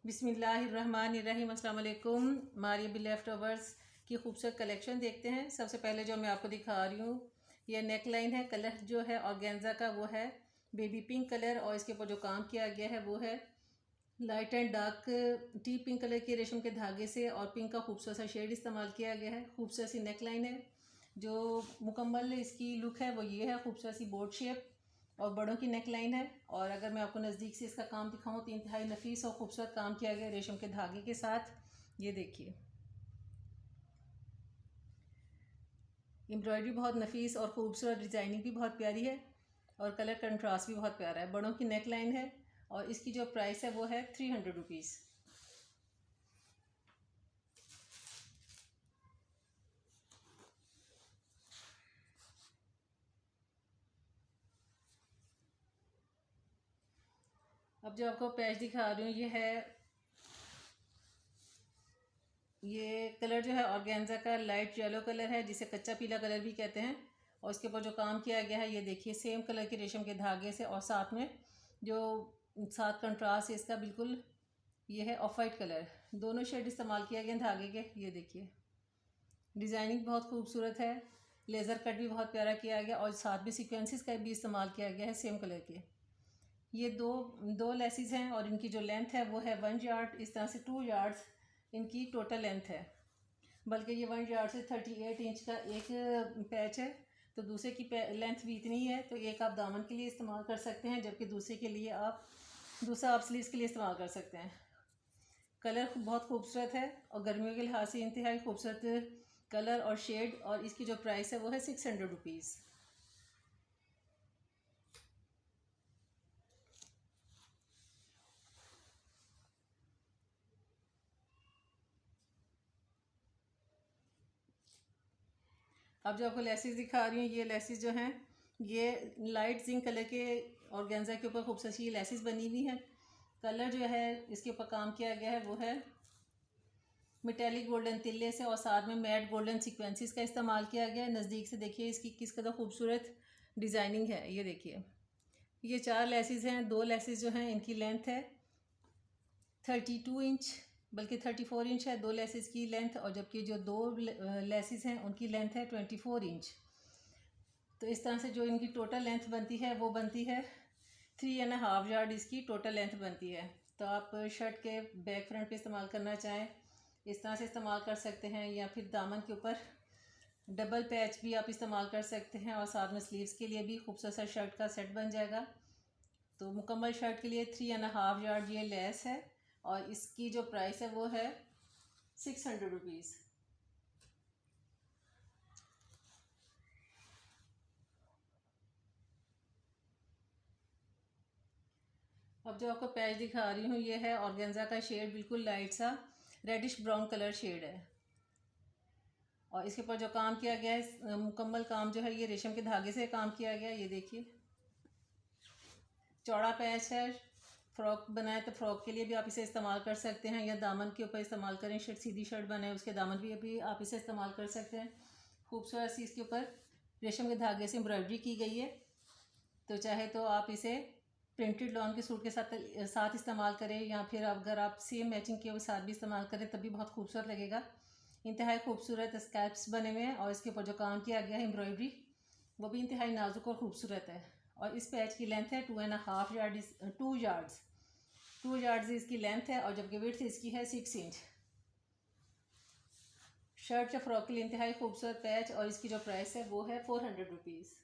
बिस्मिल्लाहिर्रहमानिर्रहीम। अस्सलाम वालेकुम। हमारी अभी लेफ़्ट ओवर्स की खूबसूरत कलेक्शन देखते हैं। सबसे पहले जो मैं आपको दिखा रही हूँ ये नेक लाइन है। कलर जो है ऑर्गेन्जा का वो है बेबी पिंक कलर, और इसके ऊपर जो काम किया गया है वो है light and dark T pink colour के रेशम के धागे से और पिंक का खूबसूरत सा शेड इस्तेमाल किया गया है। खूबसूरत सी नेक लाइन है। जो मुकम्मल इसकी लुक है वो ये है, खूबसूरत सी बोर्ड शेप और बड़ों की नेक लाइन है। और अगर मैं आपको नज़दीक से इसका काम दिखाऊं तो इंतहाई नफीस और खूबसूरत काम किया गया रेशम के धागे के साथ। ये देखिए, एम्ब्रॉयडरी बहुत नफीस और ख़ूबसूरत, डिज़ाइनिंग भी बहुत प्यारी है और कलर कंट्रास्ट भी बहुत प्यारा है। बड़ों की नेक लाइन है और इसकी जो प्राइस है वो है 300 रुपीज़। अब जो आपको पैच दिखा रही हूँ ये कलर जो है ऑर्गेन्जा का लाइट येलो कलर है, जिसे कच्चा पीला कलर भी कहते हैं। और इसके ऊपर जो काम किया गया है ये देखिए, सेम कलर के रेशम के धागे से, और साथ में जो साथ कंट्रास्ट है इसका बिल्कुल ये है ऑफ वाइट कलर। दोनों शेड इस्तेमाल किया गया धागे के। ये देखिए, डिज़ाइनिंग बहुत खूबसूरत है, लेज़र कट भी बहुत प्यारा किया गया और साथ में सीक्वेंसेस का भी इस्तेमाल किया गया है सेम कलर के। ये दो लेसिस हैं और इनकी जो लेंथ है वो है 1 यार्ड। इस तरह से 2 यार्ड्स इनकी टोटल लेंथ है, बल्कि ये 1 यार्ड से 38 इंच का एक पैच है। तो दूसरे की लेंथ भी इतनी है, तो एक आप दामन के लिए इस्तेमाल कर सकते हैं, जबकि दूसरा आप स्लीव्स के लिए इस्तेमाल कर सकते हैं। कलर बहुत खूबसूरत है और गर्मियों के लिहाज से इंतहाई खूबसूरत कलर और शेड। और इसकी जो प्राइस है वो है 600 रुपीज़। अब जो आपको लेसिस दिखा रही हूँ, ये लेसिस जो हैं ये लाइट जिंक कलर के ऑर्गेन्जा के ऊपर खूबसूरत सी लेसिस बनी हुई है। कलर जो है इसके ऊपर काम किया गया है वो है मेटेलिक गोल्डन तिल्ले से, और साथ में मैट गोल्डन सीक्वेंसेस का इस्तेमाल किया गया है। नज़दीक से देखिए इसकी किस कदर खूबसूरत डिज़ाइनिंग है। ये देखिए, ये 4 लेसिस हैं। 2 लेसिस जो हैं इनकी लेंथ है 32 इंच, बल्कि 34 इंच है 2 लेसिस की लेंथ, और जबकि जो 2 लेसिस हैं उनकी लेंथ है 24 इंच। तो इस तरह से जो इनकी टोटल लेंथ बनती है वो बनती है 3.5 यार्ड इसकी टोटल लेंथ बनती है। तो आप शर्ट के बैक फ्रंट पे इस्तेमाल करना चाहें इस तरह से इस्तेमाल कर सकते हैं, या फिर दामन के ऊपर डबल पैच भी आप इस्तेमाल कर सकते हैं, और साथ में स्लीव्स के लिए भी खूबसूरत सा शर्ट का सेट बन जाएगा। तो मुकम्मल शर्ट के लिए 3.5 यार्ड ये लेस है और इसकी जो प्राइस है वो है 600 रुपीज़। अब जो आपको पैच दिखा रही हूँ ये है ऑर्गेन्जा का शेड, बिल्कुल लाइट सा रेडिश ब्राउन कलर शेड है। और इसके ऊपर जो काम किया गया है मुकम्मल काम जो है ये रेशम के धागे से काम किया गया है। ये देखिए, चौड़ा पैच है। फ़्रॉक बनाए तो फ़्रॉक के लिए भी आप इसे इस्तेमाल कर सकते हैं, या दामन के ऊपर इस्तेमाल करें। सीधी शर्ट बनाए उसके दामन भी अभी आप इसे इस्तेमाल कर सकते हैं। खूबसूरत सी इसके ऊपर रेशम के धागे से एम्ब्रॉयडरी की गई है। तो चाहे तो आप इसे प्रिंटेड लॉन के सूट के साथ इस्तेमाल करें, या फिर अगर आप सेम मैचिंग के साथ भी इस्तेमाल करें तब भी बहुत खूबसूरत लगेगा। इंतहाई खूबसूरत स्कैल्प्स बने हुए हैं और इसके ऊपर जो काम किया गया है एम्ब्रॉयडरी वो भी इंतहाई नाजुक और ख़ूबसूरत है। और इस पैच की लेंथ है 2.5 यार्ड 2 यार्ड्स 2 यार्ड्स इसकी लेंथ है, और जबकि विड्थ इसकी है 6 इंच। शर्ट या फ्रॉक के लिए इंतहाई खूबसूरत पैच, और इसकी जो प्राइस है वो है 400 रुपीज़।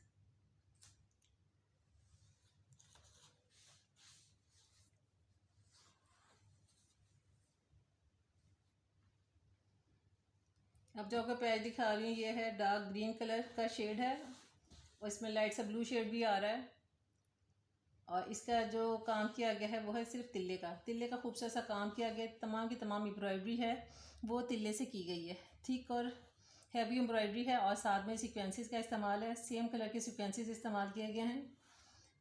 अब जो आपको पैच दिखा रही हूँ ये है डार्क ग्रीन कलर का शेड है और इसमें लाइट सा ब्लू शेड भी आ रहा है। और इसका जो काम किया गया है वो है सिर्फ तिल्ले का खूबसूरत सा काम किया गया। तमाम की तमाम एम्ब्रॉयडरी है वो तिल्ले से की गई है। थिक और हैवी एम्ब्रॉयडरी है और साथ में सीक्वेंसेस का इस्तेमाल है। सेम कलर के सीक्वेंसेस इस्तेमाल किए गए हैं।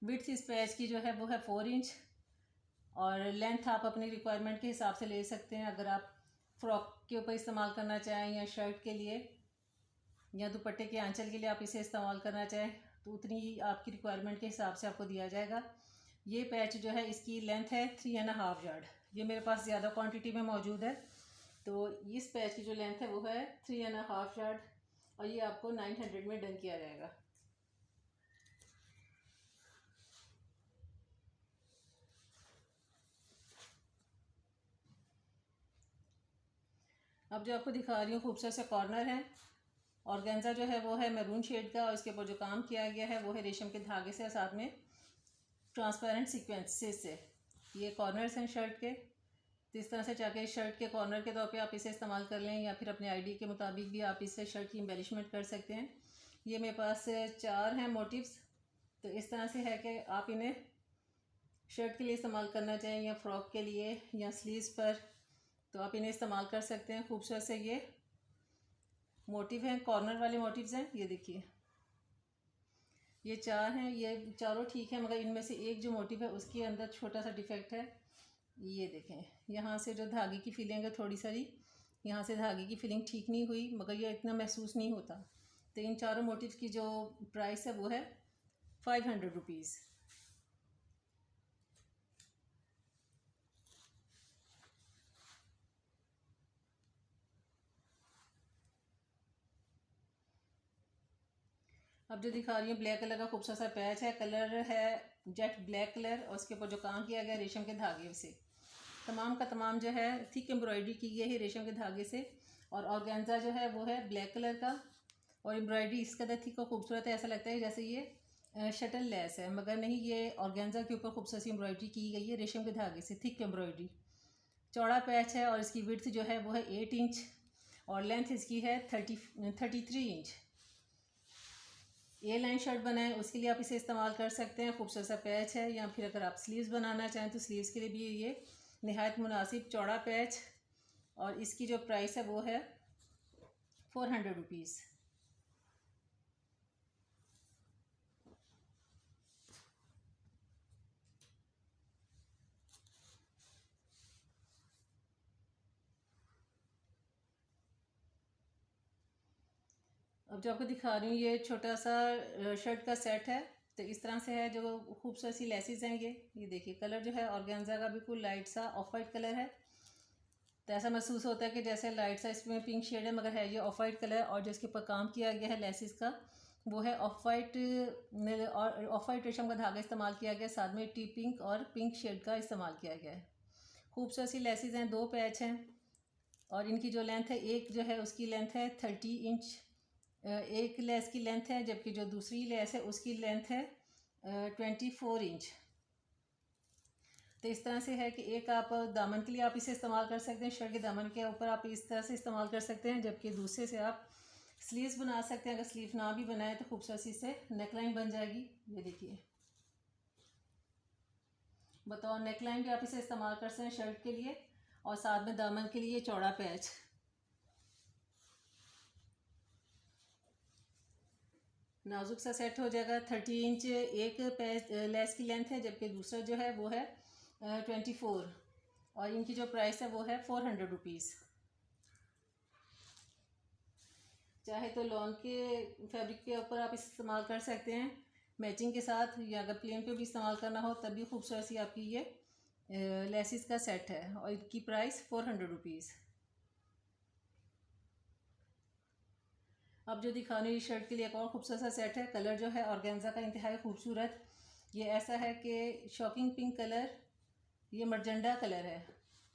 विड्थ इस पैच की जो है वो है 4 इंच, और लेंथ आप अपनी रिक्वायरमेंट के हिसाब से ले सकते हैं। अगर आप फ्रॉक के ऊपर इस्तेमाल करना चाहें, या शर्ट के लिए, या दुपट्टे के आंचल के लिए आप इसे इस्तेमाल करना चाहें, तो उतनी ही आपकी रिक्वायरमेंट के हिसाब से आपको दिया जाएगा। ये पैच जो है इसकी लेंथ है 3.5 यार्ड। ये मेरे पास ज़्यादा क्वांटिटी में मौजूद है। तो इस पैच की जो लेंथ है वो है 3.5 यार्ड और ये आपको 900 में डन किया जाएगा। अब जो आपको दिखा रही हूँ खूबसूरत से कॉर्नर है। ऑर्गेन्जा जो है वो है मैरून शेड का और इसके ऊपर जो काम किया गया है वो है रेशम के धागे से और साथ में ट्रांसपेरेंट सीक्वेंसेस से। ये कॉर्नर्स हैं शर्ट के, तो इस तरह से चाहे शर्ट के कॉर्नर के तौर पे आप इसे इस्तेमाल कर लें या फिर अपने आईडी के मुताबिक भी आप इससे शर्ट की एम्बेलिशमेंट कर सकते हैं। ये मेरे पास 4 हैं मोटिव्स। तो इस तरह से है कि आप इन्हें शर्ट के लिए इस्तेमाल करना चाहें या फ्रॉक के लिए या स्लीव्स पर, तो आप इन्हें इस्तेमाल कर सकते हैं। खूबसूरत से ये मोटिव हैं, कॉर्नर वाले मोटिव्स हैं। ये देखिए ये 4 हैं, ये चारों ठीक है, मगर इनमें से एक जो मोटिव है उसके अंदर छोटा सा डिफेक्ट है। ये देखें, यहाँ से जो धागे की फिलिंग है थोड़ी सारी, यहाँ से धागे की फिलिंग ठीक नहीं हुई, मगर ये इतना महसूस नहीं होता। तो इन चारों मोटिव्स की जो प्राइस है वो है 500 रुपीज़। अब जो दिखा रही हूँ ब्लैक कलर का खूबसूरत सा पैच है, कलर है जेट ब्लैक कलर और उसके ऊपर जो काम किया गया रेशम के धागे से, तमाम का तमाम जो है थिक एम्ब्रॉयडरी की गई है रेशम के धागे से। और ऑर्गेन्जा जो है वो है ब्लैक कलर का और एम्ब्रॉयडरी इस कदर थिक और खूबसूरत है, ऐसा लगता है जैसे ये शटल लेस है, मगर नहीं, ये ऑर्गेन्जा के ऊपर खूबसूरत सी एम्ब्रॉयडरी की गई है रेशम के धागे से, थिक एम्ब्रॉयडरी। चौड़ा पैच है और इसकी विड्थ जो है वो है 8 इंच और लेंथ इसकी है 33 इंच। ए लाइन शर्ट बनाएं उसके लिए आप इसे इस्तेमाल कर सकते हैं। खूबसूरत सा पैच है, या फिर अगर आप स्लीव्स बनाना चाहें तो स्लीव्स के लिए भी ये नहायत मुनासिब चौड़ा पैच। और इसकी जो प्राइस है वो है 400 रुपीज़। अब जो आपको दिखा रही हूँ ये छोटा सा शर्ट का सेट है। तो इस तरह से है, जो खूबसूरत सी लेसिस हैं ये देखिए। कलर जो है ऑर्गेन्जा का बिल्कुल लाइट सा ऑफ वाइट कलर है, तो ऐसा महसूस होता है कि जैसे लाइट सा इसमें पिंक शेड है, मगर है ये ऑफ वाइट कलर। और जो इसके ऊपर काम किया गया है लेसिस का वो है ऑफ वाइट और ऑफ वाइट रेशम का धागा इस्तेमाल किया गया, साथ में टी पिंक और पिंक शेड का इस्तेमाल किया गया है। खूबसूरत सी लेसिस हैं, 2 पैच हैं और इनकी जो लेंथ है, एक जो है उसकी लेंथ है 30 इंच, एक लेस की लेंथ है, जबकि जो दूसरी लेस है उसकी लेंथ है 24 इंच। तो इस तरह से है कि एक आप दामन के लिए आप इसे इस्तेमाल कर सकते हैं, शर्ट के दामन के ऊपर आप इस तरह से इस्तेमाल कर सकते हैं, जबकि दूसरे से आप स्लीव्स बना सकते हैं। अगर स्लीव ना भी बनाए तो खूबसूरत सी से नेकलाइन बन जाएगी। ये देखिए, बताओ, नेकलाइन भी आप इसे इस्तेमाल कर सकते हैं शर्ट के लिए और साथ में दामन के लिए चौड़ा पैच। नाजुक सा सेट हो जाएगा। 30 इंच एक पैच लेस की लेंथ है, जबकि दूसरा जो है वो है 24 और इनकी जो प्राइस है वो है 400 रुपीज़। चाहे तो लॉन के फैब्रिक के ऊपर आप इस्तेमाल कर सकते हैं मैचिंग के साथ, या अगर प्लेन पे भी इस्तेमाल करना हो तब भी खूबसूरत सी आपकी ये लेसिस का सेट है और इनकी प्राइस 400 रुपीज़। अब जो दिखाने की शर्ट के लिए एक और खूबसूरत सा सेट है। कलर जो है ऑर्गेन्जा का इंतहाई खूबसूरत, ये ऐसा है कि शॉकिंग पिंक कलर, ये मर्जेंडा कलर है।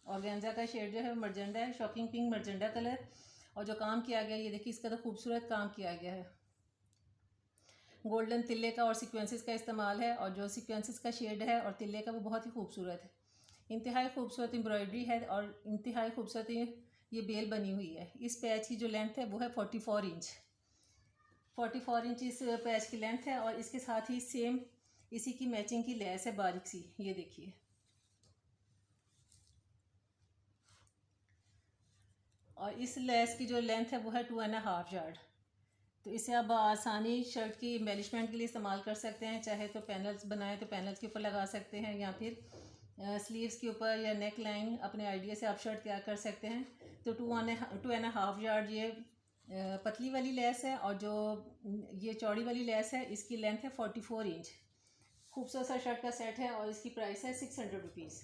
ऑर्गेन्जा का शेड जो है मर्जेंडा है, शॉकिंग पिंक मर्जेंडा कलर। और जो काम किया गया है ये देखिए, इसका तो खूबसूरत काम किया गया है। गोल्डन तिल्ले का और सीक्वेंसेस का इस्तेमाल है, और जो सीक्वेंसेस का शेड है और तिल्ले का वो बहुत ही खूबसूरत है। इंतहाई खूबसूरत एम्ब्रॉयडरी है और इंतहाई खूबसूरत ये बेल बनी हुई है। इस पैच की जो लेंथ है वो है 44 इंच। 44 इंच इस पैच की लेंथ है और इसके साथ ही सेम इसी की मैचिंग की लेस है बारीक सी, ये देखिए। और इस लेस की जो लेंथ है वो है 2.5 यार्ड। तो इसे आप आसानी शर्ट की एम्बेलिशमेंट के लिए इस्तेमाल कर सकते हैं। चाहे तो पैनल्स बनाए तो पैनल्स के ऊपर लगा सकते हैं, या फिर स्लीव्स के ऊपर या नेक लाइन, अपने आइडिया से आप शर्ट तैयार कर सकते हैं। तो 2.5 यार्ड ये पतली वाली लेस है, और जो ये चौड़ी वाली लेस है इसकी लेंथ है 44 इंच। खूबसूरत सा शर्ट का सेट है और इसकी प्राइस है 600 रुपीज़।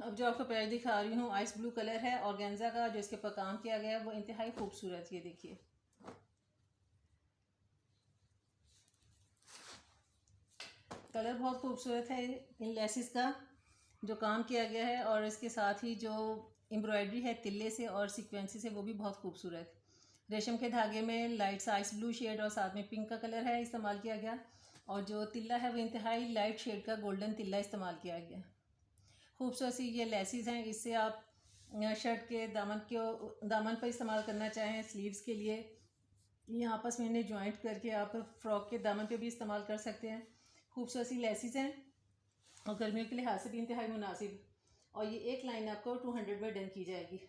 अब जो आपको पैच दिखा रही हूँ आइस ब्लू कलर है ऑर्गेन्जा का, जो इसके ऊपर काम किया गया है वो इंतहाई खूबसूरत, ये देखिए। कलर बहुत खूबसूरत है इन लेसिस का जो काम किया गया है, और इसके साथ ही जो एम्ब्रॉयडरी है तिल्ले से और सीक्वेंसी से वो भी बहुत खूबसूरत। रेशम के धागे में लाइट आइस ब्लू शेड और साथ में पिंक का कलर है इस्तेमाल किया गया, और जो तिल्ला है वो इंतहाई लाइट शेड का गोल्डन तिल्ला इस्तेमाल किया गया। खूबसूरत सी ये लेसिस हैं, इससे आप शर्ट के दामन पर इस्तेमाल करना चाहें, स्लीव्स के लिए ये आपस में इन्हें जॉइंट करके आप फ्रॉक के दामन पे भी इस्तेमाल कर सकते हैं। खूबसूरत सी लेसिस हैं और गर्मियों के लिहाज से भी इंतहाई मुनासिब, और ये एक लाइन आपको 200 में डन की जाएगी।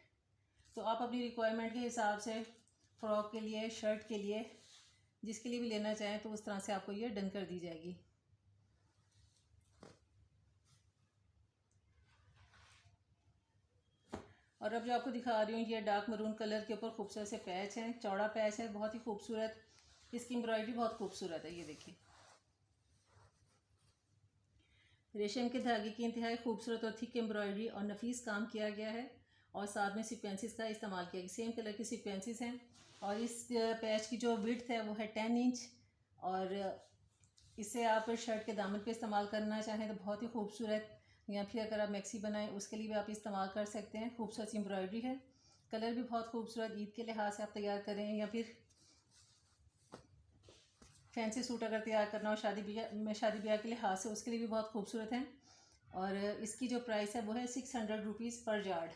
तो आप अपनी रिक्वायरमेंट के हिसाब से फ्रॉक के लिए, शर्ट के लिए, जिसके लिए भी लेना चाहें तो उस तरह से आपको ये डन कर दी जाएगी। और अब जो आपको दिखा रही हूँ ये डार्क मरून कलर के ऊपर खूबसूरत से पैच हैं, चौड़ा पैच है, बहुत ही खूबसूरत। इसकी एम्ब्रॉयडरी बहुत खूबसूरत है, ये देखिए। रेशम के धागे की इंतहाई खूबसूरत और थिक एम्ब्रॉयडरी और नफीस काम किया गया है, और साथ में सीक्वेंसेस का इस्तेमाल किया गया। सेम कलर की सीक्वेंसेस हैं, और इस पैच की जो विड्थ है वो है 10 इंच, और इसे आप शर्ट के दामन पे इस्तेमाल करना चाहें तो बहुत ही खूबसूरत, या फिर अगर आप मैक्सी बनाएं उसके लिए भी आप इस्तेमाल कर सकते हैं। खूबसूरत सी एम्ब्रॉयडरी है, कलर भी बहुत खूबसूरत। ईद के लिहाज से आप तैयार करें या फिर फैंसी सूट अगर तैयार करना हो शादी ब्याह के लिहाज से, उसके लिए भी बहुत खूबसूरत है। और इसकी जो प्राइस है वो है 600 रुपीज़ पर यार्ड।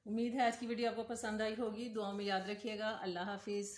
उम्मीद है आज की वीडियो आपको पसंद आई होगी। दुआ में याद रखिएगा। अल्लाह हाफिज़।